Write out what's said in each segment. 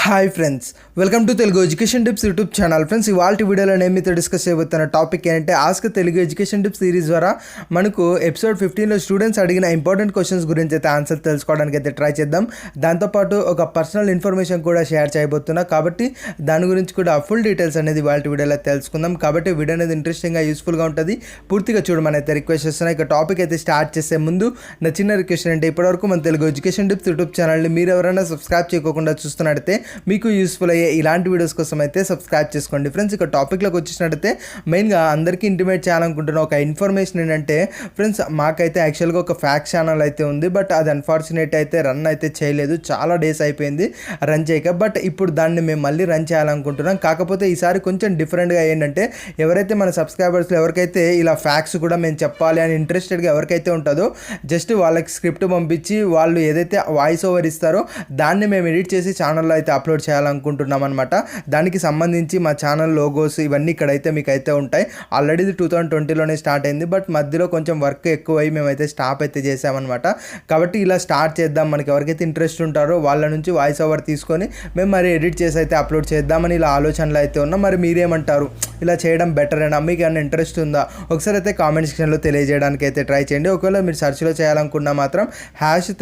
Hi friends, welcome to Telugu education tips YouTube channel. Friends, ఇవాళ వీడియోలో నేను మీతో డిస్కస్ చేయబోతున్న టాపిక్ ఏంటంటే ask Telugu education tips series ద్వారా మనకు ఎపిసోడ్ 15లో స్టూడెంట్స్ అడిగిన ఇంపార్టెంట్ క్వశ్చన్స్ గురించి అయితే ఆన్సర్ తెలుసుకోవడానికి అయితే ట్రై చేద్దాం. దాంతోపాటు ఒక పర్సనల్ ఇన్ఫర్మేషన్ కూడా షేర్ చేయబోతున్నా, కాబట్టి దాని గురించి కూడా ఫుల్ డీటెయిల్స్ అనేది ఇవాళ వీడియోలో తెలుసుకుందాం. కాబట్టి వీడియో అనేది ఇంట్రెస్టింగ్గా యూస్ఫుల్గా ఉంటుంది, పూర్తిగా చూడమని అయితే రిక్వెస్ట్ చేస్తున్నా. ఇక టాపిక్ అయితే స్టార్ట్ చేసే ముందు నా చిన్న రిక్వెస్ట్ అంటే ఇప్పటివరకు మన తెలుగు ఎడ్యుకేషన్ టిప్స్ యూట్యూబ్ ఛానల్ని మీరు ఎవరైనా సబ్స్క్రైబ్ చేయకుండా చూస్తున్నట్టయితే మీకు యూస్ఫుల్ అయ్యే ఇలాంటి వీడియోస్ కోసం అయితే సబ్స్క్రైబ్ చేసుకోండి. ఫ్రెండ్స్, ఇక టాపిక్లోకి వచ్చేసినట్టయితే మెయిన్గా అందరికీ ఇంటిమేట్ చేయాలనుకుంటున్న ఒక ఇన్ఫర్మేషన్ ఏంటంటే ఫ్రెండ్స్, మాకైతే యాక్చువల్గా ఒక ఫ్యాక్స్ ఛానల్ అయితే ఉంది, బట్ అది అన్ఫార్చునేట్ అయితే రన్ అయితే చేయలేదు. చాలా డేస్ అయిపోయింది రన్ చేయక. బట్ ఇప్పుడు దాన్ని మేము మళ్ళీ రన్ చేయాలనుకుంటున్నాం. కాకపోతే ఈసారి కొంచెం డిఫరెంట్గా ఏంటంటే ఎవరైతే మన సబ్స్క్రైబర్స్లో ఎవరికైతే ఇలా ఫ్యాక్స్ కూడా మేము చెప్పాలి అని ఇంట్రెస్టెడ్గా ఎవరికైతే ఉంటుందో జస్ట్ వాళ్ళకి స్క్రిప్ట్ పంపించి వాళ్ళు ఏదైతే వాయిస్ ఓవర్ ఇస్తారో దాన్ని మేము ఎడిట్ చేసి ఛానల్లో అయితే అప్లోడ్ చేయాలనుకుంటున్నాం అనమాట. దానికి సంబంధించి మా ఛానల్ లోగోస్ ఇవన్నీ ఇక్కడైతే మీకు అయితే ఉంటాయి. ఆల్రెడీ 2020లోనే స్టార్ట్ అయింది, బట్ మధ్యలో కొంచెం వర్క్ ఎక్కువై మేమైతే స్టాప్ అయితే చేసామన్నమాట. కాబట్టి ఇలా స్టార్ట్ చేద్దాం, మనకి ఎవరికైతే ఇంట్రెస్ట్ ఉంటారో వాళ్ళ నుంచి వాయిస్ ఓవర్ తీసుకొని మేము మరి ఎడిట్ చేసి అయితే అప్లోడ్ చేద్దామని ఇలా ఆలోచనలు అయితే ఉన్నాం. మరి మీరేమంటారు, ఇలా చేయడం బెటర్ అయినా మీకు ఏమైనా ఇంట్రెస్ట్ ఉందా? ఒకసారి అయితే కామెంట్ సెక్షన్లో తెలియజేయడానికి అయితే ట్రై చేయండి. ఒకవేళ మీరు సెర్చ్లో చేయాలనుకున్నా మాత్రం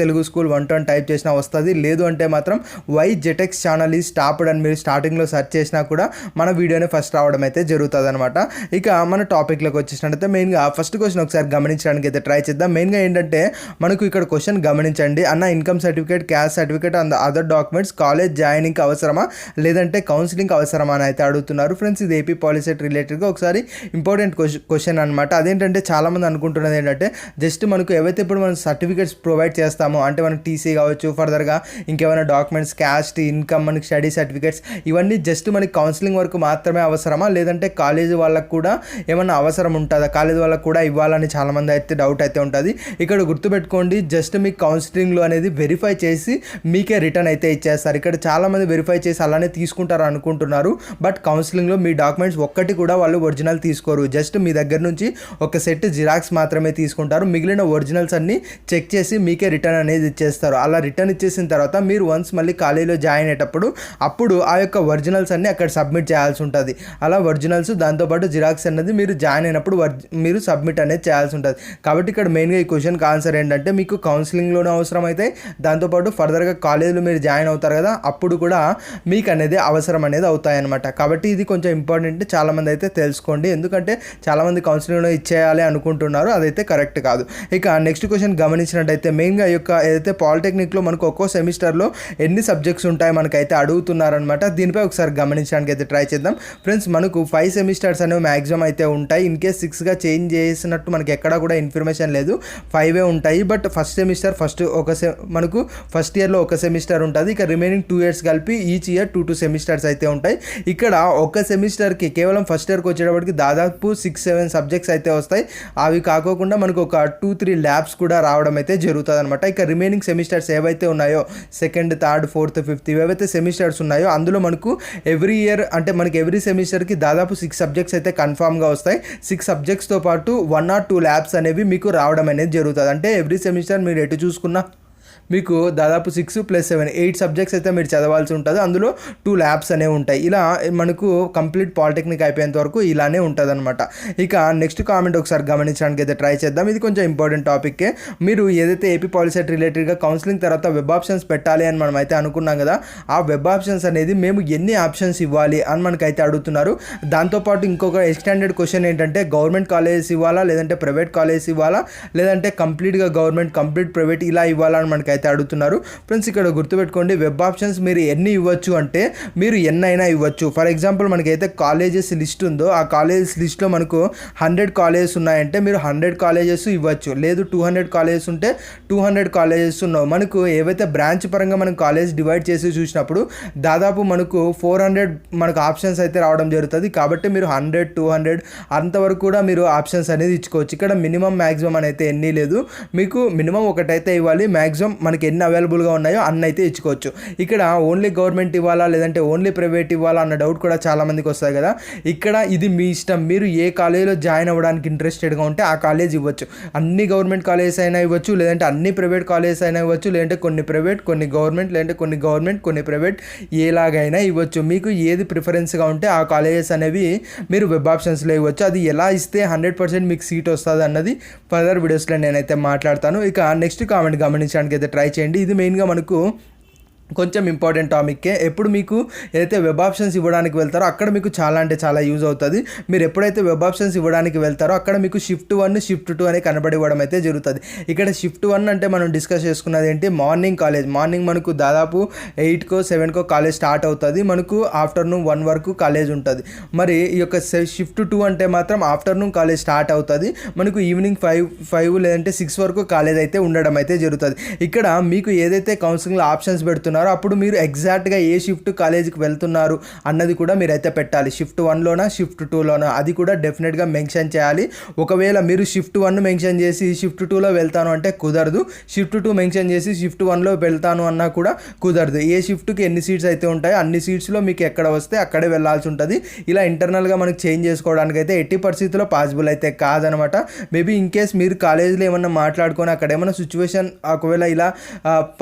#తెలుగు స్కూల్ 1 టైప్ చేసినా వస్తుంది. లేదు అంటే మాత్రం YJETEX ఛానల్ ఈ స్టాప్డ్ అని మీరు స్టార్టింగ్లో సెర్చ్ చేసినా కూడా మన వీడియోనే ఫస్ట్ రావడం అయితే జరుగుతుంది అనమాట. ఇక మన టాపిక్లోకి వచ్చేసినట్టయితే మెయిన్గా ఫస్ట్ క్వశ్చన్ ఒకసారి గమనించడానికి అయితే ట్రై చేద్దాం. మెయిన్గా ఏంటంటే మనకు ఇక్కడ క్వశ్చన్ గమనించండి. అన్న, income certificate, caste certificate and other documents college జాయినింగ్కి అవసరమా లేదంటే కౌన్సిలింగ్కి అవసరమా అని అయితే అడుగుతున్నారు. ఫ్రెండ్స్, ఇది ఏపీ పాలిసీ రిలేటెడ్గా ఒకసారి ఇంపార్టెంట్ క్వశ్చన్ అనమాట. అదేంటంటే చాలామంది అనుకుంటున్నది ఏంటంటే జస్ట్ మనకు ఏవైతే ఇప్పుడు మనం సర్టిఫికేట్స్ ప్రొవైడ్ చేస్తామో అంటే మనకు టీసీ కావచ్చు, ఫర్దర్గా ఇంకేమైనా డాక్యుమెంట్స్, క్యాస్ట్, ఇన్కమ్, మనకి స్టడీ సర్టిఫికేట్స్ ఇవన్నీ జస్ట్ మనకి కౌన్సిలింగ్ వరకు మాత్రమే అవసరమా లేదంటే కాలేజీ వాళ్ళకు కూడా ఏమన్నా అవసరం ఉంటుందా, కాలేజీ వాళ్ళకు కూడా ఇవ్వాలని చాలామంది అయితే డౌట్ అయితే ఉంటుంది. ఇక్కడ గుర్తుపెట్టుకోండి, జస్ట్ మీకు కౌన్సిలింగ్లో అనేది వెరిఫై చేసి మీకే రిటర్న్ అయితే ఇచ్చేస్తారు. ఇక్కడ చాలామంది వెరిఫై చేసి అలానే తీసుకుంటారు అనుకుంటున్నారు, బట్ కౌన్సిలింగ్లో మీ డాక్యుమెంట్స్ ఒక్కటి కూడా వాళ్ళు ఒరిజినల్ తీసుకోరు. జస్ట్ మీ దగ్గర నుంచి ఒక సెట్ జిరాక్స్ మాత్రమే తీసుకుంటారు. మిగిలిన ఒరిజినల్స్ అన్నీ చెక్ చేసి మీకే రిటర్న్ అనేది ఇచ్చేస్తారు. అలా రిటర్న్ ఇచ్చేసిన తర్వాత మీరు వన్స్ మళ్ళీ కాలేజీలో జాయిన్ అయ్యేటప్పుడు అప్పుడు ఆ యొక్క ఒరిజినల్స్ అన్నీ అక్కడ సబ్మిట్ చేయాల్సి ఉంటుంది. అలా ఒరిజినల్స్ దాంతోపాటు జిరాక్స్ అనేది మీరు జాయిన్ అయినప్పుడు మీరు సబ్మిట్ అనేది చేయాల్సి ఉంటుంది. కాబట్టి ఇక్కడ మెయిన్గా ఈ క్వశ్చన్కి ఆన్సర్ ఏంటంటే మీకు కౌన్సిలింగ్లోనే అవసరం అయితే, దాంతోపాటు ఫర్దర్గా కాలేజీలో మీరు జాయిన్ అవుతారు కదా అప్పుడు కూడా మీకు అనేది అవసరం అనేది అవుతాయి అనమాట. కాబట్టి ఇది కొంచెం ఇంపార్టెంట్, చాలామంది అయితే తెలుసుకోండి. ఎందుకంటే చాలామంది కౌన్సిలింగ్లో ఇచ్చేయాలి అనుకుంటున్నారు, అదైతే కరెక్ట్ కాదు. ఇక నెక్స్ట్ క్వశ్చన్ గమనించినట్టయితే మెయిన్గా ఈ యొక్క ఏదైతే పాలిటెక్నిక్లో మనకు ఒక్కో సెమిస్టర్లో ఎన్ని సబ్జెక్ట్స్ ఉంటాయి మనకైతే అడుగుతున్నారనమాట. దీనిపై ఒకసారి గమనించడానికి అయితే ట్రై చేద్దాం. ఫ్రెండ్స్, మనకు 5 సెమిస్టర్స్ అనేవి మ్యాక్సిమం అయితే ఉంటాయి. ఇన్ కేస్ 6గా చేంజ్ చేసినట్టు మనకి ఎక్కడా కూడా ఇన్ఫర్మేషన్ లేదు, 5 ఉంటాయి. బట్ ఫస్ట్ సెమిస్టర్ మనకు ఫస్ట్ ఇయర్లో ఒక సెమిస్టర్ ఉంటుంది. ఇక రిమైనింగ్ 2 ఇయర్స్ కలిపి ఈచ్ ఇయర్ 2 సెమిస్టర్స్ అయితే ఉంటాయి. ఇక్కడ ఒక సెమిస్టర్కి కేవలం ఫస్ట్ ఇయర్కి వచ్చేటప్పటికి దాదాపు 6-7 సబ్జెక్ట్స్ అయితే వస్తాయి. అవి కాకోకుండా మనకు ఒక 2-3 ల్యాబ్స్ కూడా రావడం అయితే జరుగుతుంది అనమాట. ఇక రిమైనింగ్ సెమిస్టర్స్ ఏవైతే ఉన్నాయో సెకండ్, థర్డ్, ఫోర్త్, ఫిఫ్త్ ఏవైతే సెమిస్టర్స్ ఉన్నాయో అందులో మనకు ఎవ్రీ ఇయర్ అంటే మనకి ఎవ్రీ సెమిస్టర్కి దాదాపు 6 సబ్జెక్ట్స్ అయితే కన్ఫామ్గా వస్తాయి. 6 సబ్జెక్ట్స్తో పాటు 1 or 2 ల్యాబ్స్ అనేవి మీకు రావడం అనేది జరుగుతుంది. అంటే ఎవ్రీ సెమిస్టర్ మీరు ఎటు చూసుకున్నా మీకు దాదాపు 6+7 8 సబ్జెక్ట్స్ అయితే మీరు చదవాల్సి ఉంటుంది. అందులో 2 ల్యాబ్స్ అనేవి ఉంటాయి. ఇలా మనకు కంప్లీట్ పాలిటెక్నిక్ అయిపోయేంత వరకు ఇలానే ఉంటుంది అనమాట. ఇక నెక్స్ట్ కామెంట్ ఒకసారి గమనించడానికి అయితే ట్రై చేద్దాం. ఇది కొంచెం ఇంపార్టెంట్ టాపిక్కే. మీరు ఏదైతే ఏపీ పాలిసీ రిలేటెడ్గా కౌన్సిలింగ్ తర్వాత వెబ్ ఆప్షన్స్ పెట్టాలి అని మనం అయితే అనుకున్నాం కదా, ఆ వెబ్ ఆప్షన్స్ అనేది మేము ఎన్ని ఆప్షన్స్ ఇవ్వాలి అని మనకైతే అడుగుతున్నారు. దాంతోపాటు ఇంకొక ఎక్స్టెండెడ్ క్వశ్చన్ ఏంటంటే గవర్నమెంట్ కాలేజెస్ ఇవ్వాలా లేదంటే ప్రైవేట్ కాలేజెస్ ఇవ్వాలా లేదంటే కంప్లీట్గా గవర్నమెంట్ కంప్లీట్ ప్రైవేట్ ఇలా ఇవ్వాలని మనకైతే అడుగుతున్నారు. ఫ్రెండ్స్, ఇక్కడ గుర్తుపెట్టుకోండి, వెబ్ ఆప్షన్స్ మీరు ఎన్ని ఇవ్వచ్చు అంటే మీరు ఎన్నైనా ఇవ్వచ్చు. ఫర్ ఎగ్జాంపుల్ మనకైతే కాలేజెస్ లిస్ట్ ఉందో ఆ కాలేజెస్ లిస్ట్లో మనకు 100 కాలేజెస్ ఉన్నాయంటే మీరు 100 కాలేజెస్ ఇవ్వచ్చు. లేదు 200 కాలేజెస్ ఉంటే 200 కాలేజెస్ ఉన్నావు. మనకు ఏవైతే బ్రాంచ్ పరంగా మనం కాలేజ్ డివైడ్ చేసి చూసినప్పుడు దాదాపు మనకు 400 మనకు ఆప్షన్స్ అయితే రావడం జరుగుతుంది. కాబట్టి మీరు 100, 200 అంతవరకు కూడా మీరు ఆప్షన్స్ అనేది ఇచ్చుకోవచ్చు. ఇక్కడ మినిమం మ్యాక్సిమం అని అయితే ఎన్ని లేదు, మీకు మినిమం ఒకటైతే ఇవ్వాలి, మ్యాక్సిమం మనకి ఎన్ని అవైలబుల్గా ఉన్నాయో అన్ని అయితే ఇచ్చుకోవచ్చు. ఇక్కడ ఓన్లీ గవర్నమెంట్ ఇవ్వాలా లేదంటే ఓన్లీ ప్రైవేట్ ఇవ్వాలా అన్న డౌట్ కూడా చాలామందికి వస్తాయి కదా. ఇక్కడ ఇది మీ ఇష్టం, మీరు ఏ కాలేజీలో జాయిన్ అవ్వడానికి ఇంట్రెస్టెడ్గా ఉంటే ఆ కాలేజ్ ఇవ్వచ్చు. అన్ని గవర్నమెంట్ కాలేజెస్ అయినా ఇవ్వచ్చు, లేదంటే అన్ని ప్రైవేట్ కాలేజెస్ అయినా ఇవ్వచ్చు, లేదంటే కొన్ని ప్రైవేట్ కొన్ని గవర్నమెంట్, లేదంటే కొన్ని గవర్నమెంట్ కొన్ని ప్రైవేట్, ఏలాగైనా ఇవ్వచ్చు. మీకు ఏది ప్రిఫరెన్స్గా ఉంటే ఆ కాలేజెస్ అనేవి మీరు వెబ్ ఆప్షన్స్లో ఇవ్వచ్చు. అది ఎలా ఇస్తే 100% మీకు సీట్ వస్తుంది అన్నది ఫర్దర్ వీడియోస్లో నేనైతే మాట్లాడతాను. ఇక నెక్స్ట్ కామెంట్ గమనించడానికి అయితే ట్రై చేయండి. ఇది మెయిన్గా మనకు కొంచెం ఇంపార్టెంట్ టాపిక్కే. ఎప్పుడు మీకు ఏదైతే వెబ్ ఆప్షన్స్ ఇవ్వడానికి వెళ్తారో అక్కడ మీకు చాలా అంటే చాలా యూజ్ అవుతుంది. మీరు ఎప్పుడైతే వెబ్ ఆప్షన్స్ ఇవ్వడానికి వెళ్తారో అక్కడ మీకు షిఫ్ట్ 1 షిఫ్ట్ 2 అని కనబడివ్వడం అయితే జరుగుతుంది. ఇక్కడ షిఫ్ట్ 1 అంటే మనం డిస్కస్ చేసుకున్నది ఏంటి, మార్నింగ్ కాలేజ్. మార్నింగ్ మనకు దాదాపు 8కో 7కో కాలేజ్ స్టార్ట్ అవుతుంది, మనకు ఆఫ్టర్నూన్ 1 వరకు కాలేజ్ ఉంటుంది. మరి ఈ యొక్క షిఫ్ట్ 2 అంటే మాత్రం ఆఫ్టర్నూన్ కాలేజ్ స్టార్ట్ అవుతుంది, మనకు ఈవినింగ్ 5 లేదంటే 6 వరకు కాలేజ్ అయితే ఉండడం అయితే జరుగుతుంది. ఇక్కడ మీకు ఏదైతే కౌన్సిలింగ్లో ఆప్షన్స్ పెడుతున్నారో అప్పుడు మీరు ఎగ్జాక్ట్గా ఏ షిఫ్ట్ కాలేజీకి వెళ్తున్నారు అన్నది కూడా మీరైతే పెట్టాలి. షిఫ్ట్ 1లోనా షిఫ్ట్ 2లోనా అది కూడా డెఫినెట్గా మెన్షన్ చేయాలి. ఒకవేళ మీరు షిఫ్ట్ 1 మెన్షన్ చేసి షిఫ్ట్ 2లో వెళ్తాను అంటే కుదరదు, షిఫ్ట్ 2 మెన్షన్ చేసి షిఫ్ట్ 1లో వెళ్తాను అన్నా కూడా కుదరదు. ఏ షిఫ్ట్కి ఎన్ని సీట్స్ అయితే ఉంటాయో అన్ని సీట్స్లో మీకు ఎక్కడ వస్తే అక్కడే వెళ్ళాల్సి ఉంటుంది. ఇలా ఇంటర్నల్గా మనకు చేంజ్ చేసుకోవడానికి అయితే ఎట్టి పరిస్థితుల్లో పాసిబుల్ అయితే కాదనమాట. మేబీ ఇన్ కేస్ మీరు కాలేజీలో ఏమన్నా మాట్లాడుకొని అక్కడ ఏమన్నా సిచ్యువేషన్ ఒకవేళ ఇలా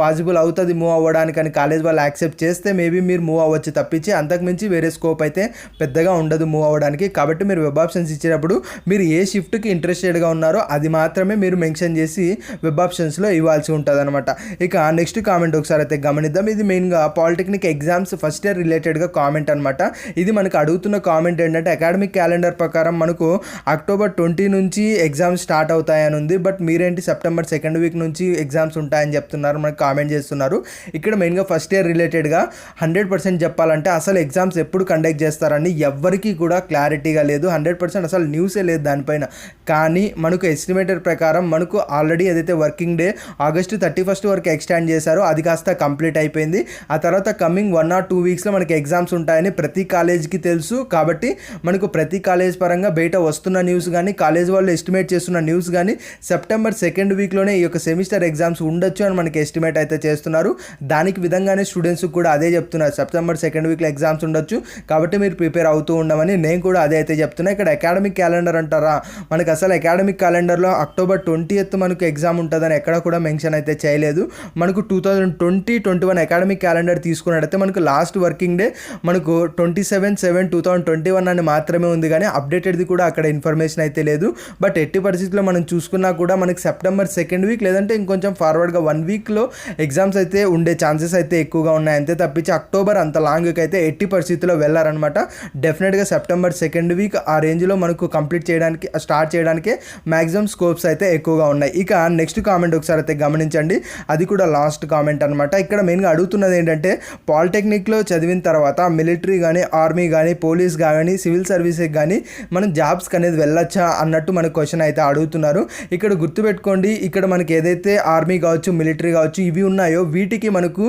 పాసిబుల్ అవుతుంది మూవ్ అవ్వడానికి అని కాలేజ్ వాళ్ళు యాక్సెప్ట్ చేస్తే మేబీ మీరు మూవ్ అవ్వచ్చు తప్పించి అంతకుమించి వేరే స్కోప్ అయితే పెద్దగా ఉండదు మూవ్ అవ్వడానికి. కాబట్టి మీరు వెబ్ ఆప్షన్స్ ఇచ్చేటప్పుడు మీరు ఏ షిఫ్ట్కి ఇంట్రెస్టెడ్గా ఉన్నారో అది మాత్రమే మీరు మెన్షన్ చేసి వెబ్ ఆప్షన్స్లో ఇవ్వాల్సి ఉంటుంది అనమాట. ఇక నెక్స్ట్ కామెంట్ ఒకసారి అయితే గమనిద్దాం. ఇది మెయిన్గా పాలిటెక్నిక్ ఎగ్జామ్స్ ఫస్ట్ ఇయర్ రిలేటెడ్గా కామెంట్ అనమాట. ఇది మనకు అడుగుతున్న కామెంట్ ఏంటంటే అకాడమిక్ క్యాలెండర్ ప్రకారం మనకు October 20 నుంచి ఎగ్జామ్స్ స్టార్ట్ అవుతాయని ఉంది, బట్ మీరేంటి September 2nd వీక్ నుంచి ఎగ్జామ్స్ ఉంటాయని చెప్తున్నారు, మనకు కామెంట్ చేస్తున్నారు. ఇక్కడ మెయిన్గా ఫస్ట్ ఇయర్ రిలేటెడ్గా 100% చెప్పాలంటే అసలు ఎగ్జామ్స్ ఎప్పుడు కండక్ట్ చేస్తారని ఎవ్వరికీ కూడా క్లారిటీగా లేదు. 100% అసలు న్యూసే లేదు దానిపైన. కానీ మనకు ఎస్టిమేటెడ్ ప్రకారం మనకు ఆల్రెడీ ఏదైతే వర్కింగ్ డే August 31 వరకు ఎక్స్టెండ్ చేశారో అది కాస్త కంప్లీట్ అయిపోయింది. ఆ తర్వాత కమింగ్ 1 or 2 వీక్స్లో మనకి ఎగ్జామ్స్ ఉంటాయని ప్రతి కాలేజ్కి తెలుసు. కాబట్టి మనకు ప్రతి కాలేజ్ పరంగా బయట వస్తున్న న్యూస్ కానీ కాలేజ్ వాళ్ళు ఎస్టిమేట్ చేస్తున్న న్యూస్ కానీ September 2nd వీక్లోనే ఈ యొక్క సెమిస్టర్ ఎగ్జామ్స్ ఉండొచ్చు అని మనకి ఎస్టిమేట్ అయితే చేస్తున్నారు. దానికి విధంగానే స్టూడెంట్స్కి కూడా అదే చెప్తున్నారు, September 2nd వీక్లో ఎగ్జామ్స్ ఉండొచ్చు కాబట్టి మీరు ప్రిపేర్ అవుతూ ఉండమని. నేను కూడా అదే అయితే చెప్తున్నా. ఇక్కడ అకాడమిక్ క్యాలెండర్ అంటారా, మనకు అసలు అకాడమిక్ క్యాలెండర్లో October 20th మనకు ఎగ్జామ్ ఉంటుందని ఎక్కడ కూడా మెన్షన్ అయితే చేయలేదు. మనకు 2020-21 అకాడమిక్ క్యాలెండర్ తీసుకున్నట్టయితే మనకు లాస్ట్ వర్కింగ్ డే మనకు 27/7/2021 అని మాత్రమే ఉంది, కానీ అప్డేటెడ్ది కూడా అక్కడ ఇన్ఫర్మేషన్ అయితే లేదు. బట్ ఎట్టి పరిస్థితుల్లో మనం చూసుకున్నా కూడా మనకి September 2nd వీక్ లేదంటే ఇంకొంచెం ఫార్వర్డ్గా 1 వీక్లో ఎగ్జామ్స్ అయితే ఉండే ఛాన్సెస్ అయితే ఎక్కువగా ఉన్నాయి. అంతే తప్పించి అక్టోబర్ అంత లాంగ్కి అయితే ఎట్టి పరిస్థితుల్లో వెళ్ళారనమాట. డెఫినెట్గా September 2nd వీక్ ఆ రేంజ్లో మనకు కంప్లీట్ చేయడానికి స్టార్ట్ చేయడానికి మ్యాక్సిమం స్కోప్స్ అయితే ఎక్కువగా ఉన్నాయి. ఇక నెక్స్ట్ కామెంట్ ఒకసారి అయితే గమనించండి, అది కూడా లాస్ట్ కామెంట్ అనమాట. ఇక్కడ మెయిన్గా అడుగుతున్నది ఏంటంటే పాలిటెక్నిక్లో చదివిన తర్వాత మిలిటరీ కానీ ఆర్మీ కానీ పోలీస్ కానీ సివిల్ సర్వీసెస్ కానీ మనం జాబ్స్కి అనేది వెళ్ళొచ్చా అన్నట్టు మనకు క్వశ్చన్ అయితే అడుగుతున్నారు. ఇక్కడ గుర్తుపెట్టుకోండి, ఇక్కడ మనకి ఏదైతే ఆర్మీ కావచ్చు మిలిటరీ కావచ్చు ఇవి ఉన్నాయో వీటికి మనకు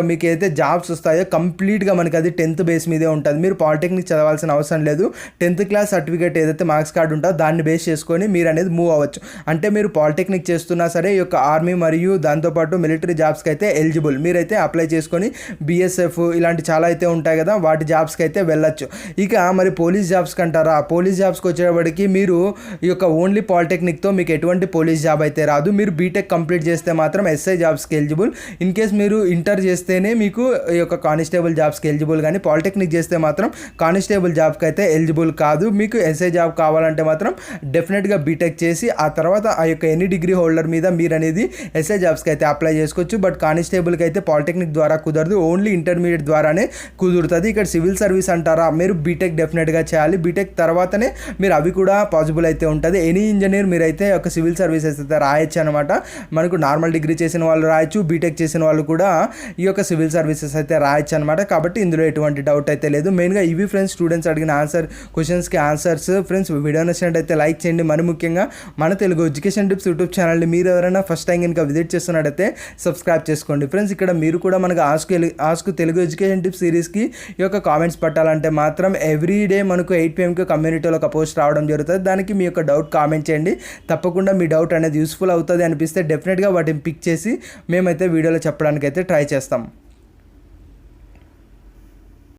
మీకు ఏదైతే జాబ్స్ వస్తాయో కంప్లీట్గా మనకి అది 10th బేస్ మీదే ఉంటుంది. మీరు పాలిటెక్నిక్ చదవాల్సిన అవసరం లేదు. 10th క్లాస్ సర్టిఫికేట్ ఏదైతే మార్క్స్ కార్డు ఉంటుందో దాన్ని బేస్ చేసుకొని మీరు అనేది మూవ్ అవ్వచ్చు. అంటే మీరు పాలిటెక్నిక్ చేస్తున్నా సరే ఈ యొక్క ఆర్మీ మరియు దాంతోపాటు మిలిటరీ జాబ్స్కి అయితే ఎలిజిబుల్. మీరైతే అప్లై చేసుకొని BSF ఇలాంటి చాలా అయితే ఉంటాయి కదా వాటి జాబ్స్కి అయితే వెళ్ళొచ్చు. ఇక మరి పోలీస్ జాబ్స్కి అంటారా, పోలీస్ జాబ్స్కి వచ్చేటప్పటికి మీరు ఈ యొక్క ఓన్లీ పాలిటెక్నిక్తో మీకు ఎటువంటి పోలీస్ జాబ్ అయితే రాదు. మీరు బీటెక్ కంప్లీట్ చేస్తే మాత్రం SI జాబ్స్కి ఎలిజిబుల్. ఇన్ కేస్ మీరు ఇంటర్ చేస్తేనే మీకు ఈ యొక్క కానిస్టేబుల్ జాబ్స్కి ఎలిజిబుల్, కానీ పాలిటెక్నిక్ చేస్తే మాత్రం కానిస్టేబుల్ జాబ్కి అయితే ఎలిజిబుల్ కాదు. మీకు SI జాబ్ కావాలంటే మాత్రం డెఫినెట్గా బీటెక్ చేసి ఆ తర్వాత ఆ యొక్క ఎనీ డిగ్రీ హోల్డర్ మీద మీరు అనేది SI జాబ్స్కి అయితే అప్లై చేసుకోవచ్చు. బట్ కానిస్టేబుల్కి అయితే పాలిటెక్నిక్ ద్వారా కుదరదు, ఓన్లీ ఇంటర్మీడియట్ ద్వారానే కుదురుతుంది. ఇక్కడ సివిల్ సర్వీస్ అంటారా, మీరు బీటెక్ డెఫినెట్గా చేయాలి. బీటెక్ తర్వాతనే మీరు అవి కూడా పాసిబుల్ అయితే ఉంటుంది. ఎనీ ఇంజనీర్ మీరైతే ఒక సివిల్ సర్వీసెస్ అయితే రాయొచ్చు అనమాట. మనకు నార్మల్ డిగ్రీ చేసిన వాళ్ళు రాయొచ్చు, బీటెక్ చేసిన వాళ్ళు కూడా ఈ యొక్క సివిల్ సర్వీసెస్ అయితే రాయొచ్చు అనమాట. కాబట్టి ఇందులో ఎటువంటి డౌట్ అయితే లేదు. మెయిన్గా ఇవి ఫ్రెండ్స్ స్టూడెంట్స్ అడిగిన క్వశ్చన్స్కి ఆన్సర్స్. ఫ్రెండ్స్ వీడియో నచ్చినట్టయితే లైక్ చేయండి. మరి ముఖ్యంగా మన తెలుగు ఎడ్యుకేషన్ టిప్స్ యూట్యూబ్ ఛానల్ని మీరు ఎవరైనా ఫస్ట్ టైం కనుక విజిట్ చేస్తున్నట్టయితే సబ్స్క్రైబ్ చేసుకోండి. ఫ్రెండ్స్ ఇక్కడ మీరు కూడా మనకు ఆస్క్ తెలుగు ఎడ్యుకేషన్ టిప్స్ సిరీస్కి ఈ యొక్క కామెంట్స్ పెట్టాలంటే మాత్రం ఎవ్రీ డే మనకు 8 PM కమ్యూనిటీలో ఒక పోస్ట్ రావడం జరుగుతుంది. దానికి మీ యొక్క డౌట్ కామెంట్ చేయండి. తప్పకుండా మీ డౌట్ అనేది యూస్ఫుల్ అవుతుంది అనిపిస్తే డెఫినెట్గా వాటిని పిక్ చేసి మేమైతే వీడియోలో చెప్పడానికైతే ట్రై చేస్తాం.